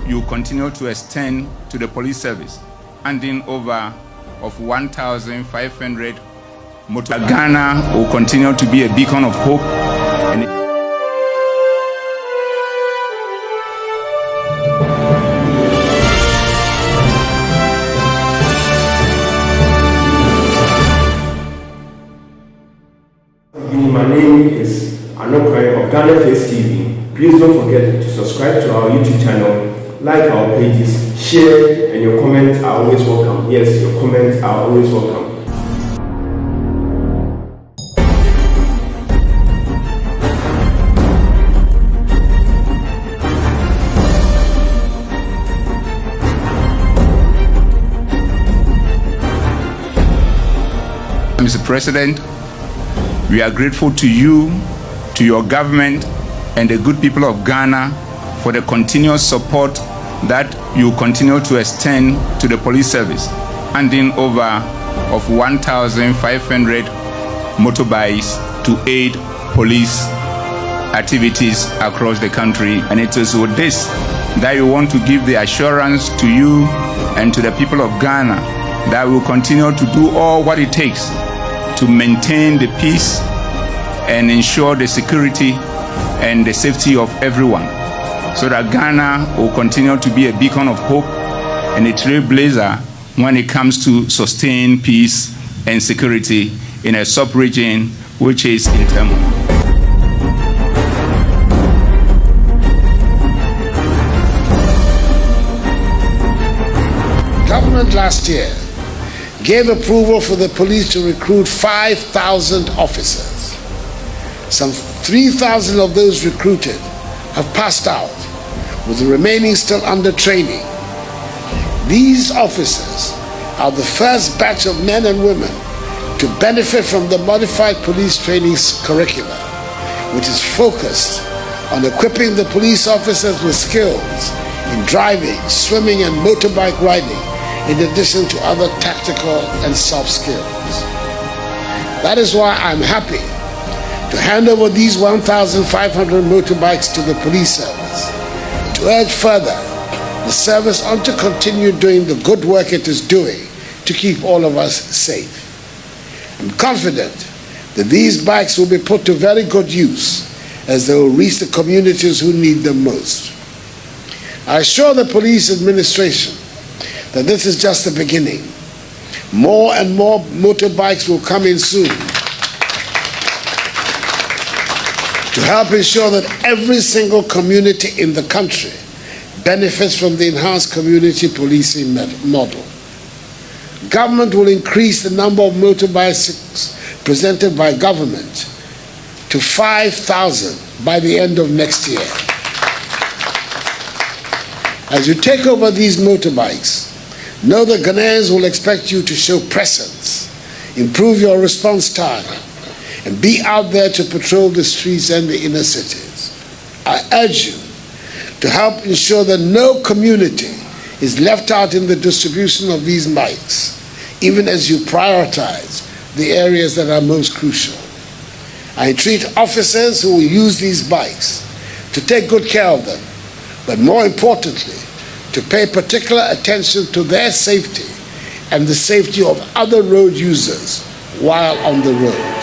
you continue to extend to the police service, handing over of 1,500 motorbikes. Ghana will continue to be a beacon of hope. My name is Anokwe of Ghana Face TV. Please don't forget to subscribe to our YouTube channel, like our pages, share, and your comments are always welcome. Yes, your comments are always welcome. Mr. President, we are grateful to you, to your government, and the good people of Ghana for the continuous support that you continue to extend to the police service, handing over of 1,500 motorbikes to aid police activities across the country. And it is with this that we want to give the assurance to you and to the people of Ghana that we will continue to do all what it takes to maintain the peace and ensure the security and the safety of everyone, so that Ghana will continue to be a beacon of hope and a trailblazer when it comes to sustain peace and security in a sub-region which is in turmoil. Government last year gave approval for the police to recruit 5,000 officers. Some 3,000 of those recruited have passed out, with the remaining still under training. These officers are the first batch of men and women to benefit from the modified police training curriculum, which is focused on equipping the police officers with skills in driving, swimming, and motorbike riding, in addition to other tactical and soft skills. That is why I'm happy to hand over these 1,500 motorbikes to the police service, to urge further the service on to continue doing the good work it is doing to keep all of us safe. I'm confident that these bikes will be put to very good use as they will reach the communities who need them most. I assure the police administration that this is just the beginning. More and more motorbikes will come in soon to help ensure that every single community in the country benefits from the enhanced community policing model. Government will increase the number of motorbikes presented by government to 5,000 by the end of next year. As you take over these motorbikes, know that Ghanaians will expect you to show presence, improve your response time, and be out there to patrol the streets and the inner cities. I urge you to help ensure that no community is left out in the distribution of these bikes, even as you prioritize the areas that are most crucial. I entreat officers who will use these bikes to take good care of them, but more importantly, to pay particular attention to their safety and the safety of other road users while on the road.